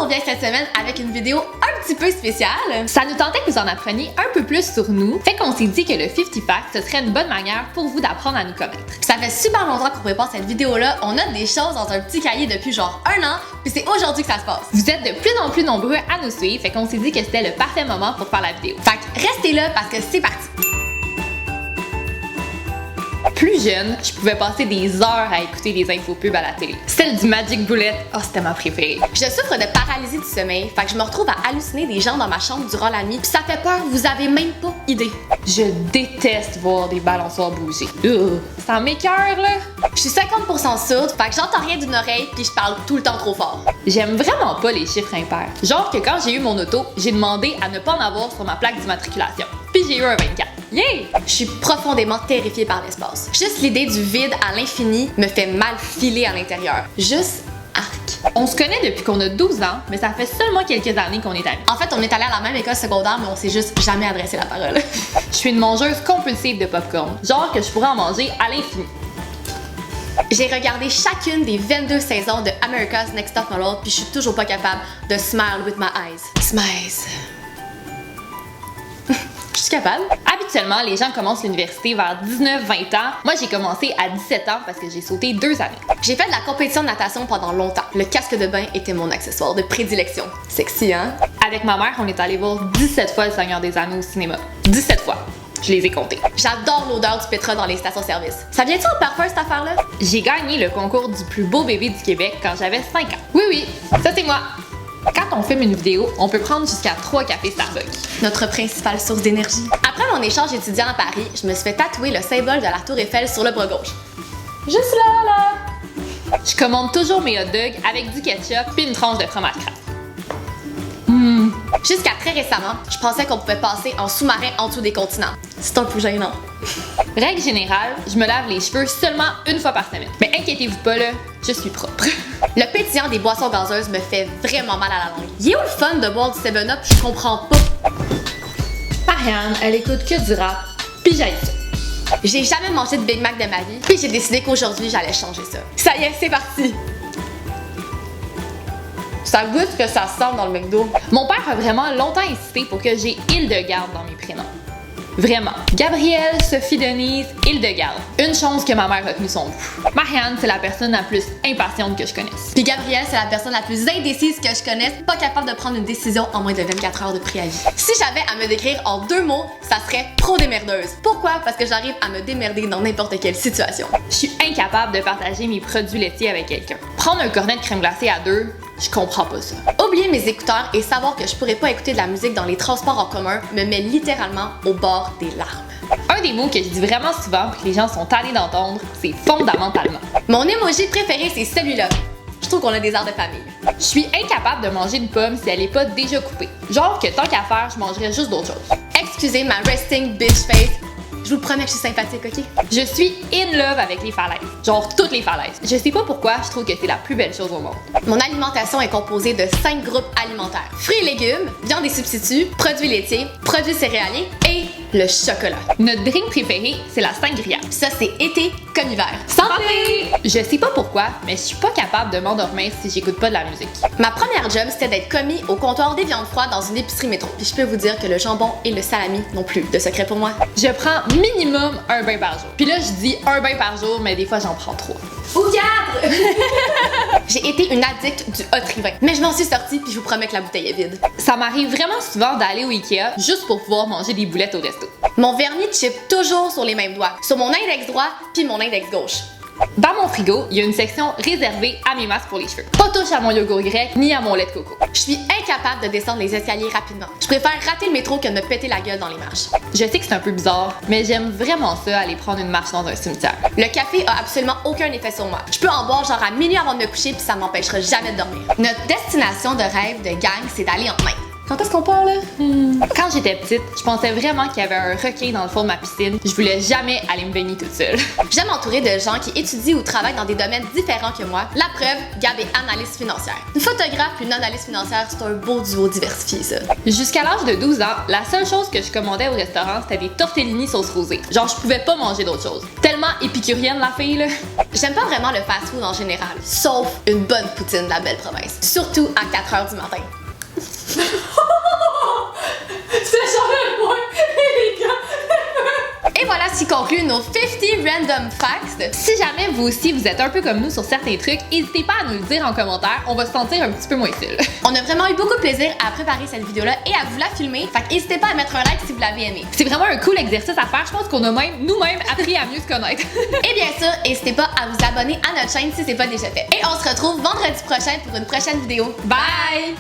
revient cette semaine avec une vidéo un petit peu spéciale. Ça nous tentait que vous en appreniez un peu plus sur nous, fait qu'on s'est dit que le 50 Facts, ce serait une bonne manière pour vous d'apprendre à nous connaître. Ça fait super longtemps qu'on prépare cette vidéo-là, on a des choses dans un petit cahier depuis genre 1 an, puis c'est aujourd'hui que ça se passe. Vous êtes de plus en plus nombreux à nous suivre, fait qu'on s'est dit que c'était le parfait moment pour faire la vidéo. Fait que restez là parce que c'est parti! Plus jeune, je pouvais passer des heures à écouter les infopubs à la télé. Celle du Magic Bullet, oh c'était ma préférée. Je souffre de paralysie du sommeil, fait que je me retrouve à halluciner des gens dans ma chambre durant la nuit, puis ça fait peur, vous avez même pas idée. Je déteste voir des balançoires bouger. Ça m'écoeure là. Je suis 50% sourde, fait que j'entends rien d'une oreille, puis je parle tout le temps trop fort. J'aime vraiment pas les chiffres impairs. Genre que quand j'ai eu mon auto, j'ai demandé à ne pas en avoir sur ma plaque d'immatriculation. Puis j'ai eu un 24. Yeah! Je suis profondément terrifiée par l'espace. Juste l'idée du vide à l'infini me fait mal filer à l'intérieur. Juste arc. On se connaît depuis qu'on a 12 ans, mais ça fait seulement quelques années qu'on est amis. En fait, on est allés à la même école secondaire, mais on s'est juste jamais adressé la parole. Je suis une mangeuse compulsive de popcorn, genre que je pourrais en manger à l'infini. J'ai regardé chacune des 22 saisons de America's Next Top Model, puis je suis toujours pas capable de smile with my eyes. Smiles. Je suis capable. Habituellement, les gens commencent l'université vers 19-20 ans. Moi, j'ai commencé à 17 ans parce que j'ai sauté 2 années. J'ai fait de la compétition de natation pendant longtemps. Le casque de bain était mon accessoire de prédilection. Sexy, hein? Avec ma mère, on est allé voir 17 fois Le Seigneur des Anneaux au cinéma. 17 fois. Je les ai comptés. J'adore l'odeur du pétrole dans les stations-service. Ça vient-tu au parfum, cette affaire-là? J'ai gagné le concours du plus beau bébé du Québec quand j'avais 5 ans. Oui, ça c'est moi. Quand on filme une vidéo, on peut prendre jusqu'à 3 cafés Starbucks. Notre principale source d'énergie. Après mon échange étudiant à Paris, je me suis fait tatouer le symbole de la Tour Eiffel sur le bras gauche. Juste là! Je commande toujours mes hot dogs avec du ketchup puis une tranche de fromage crabe. Jusqu'à très récemment, je pensais qu'on pouvait passer en sous-marin en dessous des continents. C'est un peu gênant. Règle générale, je me lave les cheveux seulement une fois par semaine. Mais inquiétez-vous pas là, je suis propre. Le pétillant des boissons gazeuses me fait vraiment mal à la langue. Il est où le fun de boire du 7-Up? Je comprends pas. Marianne, elle écoute que du rap, pis j'aille ça. J'ai jamais mangé de Big Mac de ma vie, puis j'ai décidé qu'aujourd'hui j'allais changer ça. Ça y est, c'est parti! Ça goûte que ça sent dans le McDo. Mon père a vraiment longtemps insisté pour que j'ai Hildegarde dans mes prénoms. Vraiment. Gabrielle, Sophie Denise, Hildegarde. Une chance que ma mère a tenu son bout. Marianne, c'est la personne la plus impatiente que je connaisse. Puis Gabrielle, c'est la personne la plus indécise que je connaisse, pas capable de prendre une décision en moins de 24 heures de préavis. Si j'avais à me décrire en 2 mots, ça serait pro-démerdeuse. Pourquoi? Parce que j'arrive à me démerder dans n'importe quelle situation. Je suis incapable de partager mes produits laitiers avec quelqu'un. Prendre un cornet de crème glacée à 2, je comprends pas ça. Oublier mes écouteurs et savoir que je pourrais pas écouter de la musique dans les transports en commun me met littéralement au bord des larmes. Un des mots que je dis vraiment souvent et que les gens sont tannés d'entendre, c'est fondamentalement. Mon emoji préféré, c'est celui-là. Je trouve qu'on a des airs de famille. Je suis incapable de manger une pomme si elle est pas déjà coupée. Genre que tant qu'à faire, je mangerais juste d'autres choses. Excusez ma resting bitch face. Je vous promets que je suis sympathique, ok? Je suis in love avec les falaises. Genre toutes les falaises. Je sais pas pourquoi, je trouve que c'est la plus belle chose au monde. Mon alimentation est composée de 5 groupes alimentaires. Fruits et légumes, viande et substituts, produits laitiers, produits céréaliers et le chocolat. Notre drink préféré, c'est la sangria. Ça, c'est été comme hiver. Santé! Je sais pas pourquoi, mais je suis pas capable de m'endormir si j'écoute pas de la musique. Ma première job, c'était d'être commis au comptoir des viandes froides dans une épicerie métro. Puis je peux vous dire que le jambon et le salami n'ont plus de secret pour moi. Je prends minimum un bain par jour. Puis là, je dis un bain par jour, mais des fois, j'en prends 3. Ou 4! J'ai été une addict du hot rivin. Mais je m'en suis sortie, puis je vous promets que la bouteille est vide. Ça m'arrive vraiment souvent d'aller au Ikea juste pour pouvoir manger des boulettes au resto. Mon vernis chip toujours sur les mêmes doigts, sur mon index droit puis mon index gauche. Dans mon frigo, il y a une section réservée à mes masques pour les cheveux. Pas touche à mon yogourt grec ni à mon lait de coco. Je suis incapable de descendre les escaliers rapidement. Je préfère rater le métro que de me péter la gueule dans les marches. Je sais que c'est un peu bizarre, mais j'aime vraiment ça aller prendre une marche dans un cimetière. Le café a absolument aucun effet sur moi. Je peux en boire genre à minuit avant de me coucher puis ça m'empêchera jamais de dormir. Notre destination de rêve de gang, c'est d'aller en Inde. Quand est-ce qu'on part, là? Quand j'étais petite, je pensais vraiment qu'il y avait un requin dans le fond de ma piscine. Je voulais jamais aller me baigner toute seule. J'aime m'entourer de gens qui étudient ou travaillent dans des domaines différents que moi. La preuve, Gab est analyste financière. Une photographe puis une analyste financière, c'est un beau duo diversifié, ça. Jusqu'à l'âge de 12 ans, la seule chose que je commandais au restaurant, c'était des tortellini sauce rosée. Genre, je pouvais pas manger d'autre chose. Tellement épicurienne, la fille, là. J'aime pas vraiment le fast-food en général, sauf une bonne poutine de la belle province. Surtout à 4h du matin. C'est jamais moi, les gars. Et voilà ce qui conclut nos 50 random facts. Si jamais vous aussi vous êtes un peu comme nous sur certains trucs, n'hésitez pas à nous le dire en commentaire, on va se sentir un petit peu moins seul. On a vraiment eu beaucoup de plaisir à préparer cette vidéo-là et à vous la filmer, fait n'hésitez pas à mettre un like si vous l'avez aimé. C'est vraiment un cool exercice à faire, je pense qu'on a même nous-mêmes appris à mieux se connaître. Et bien sûr, n'hésitez pas à vous abonner à notre chaîne si c'est pas déjà fait. Et on se retrouve vendredi prochain pour une prochaine vidéo. Bye!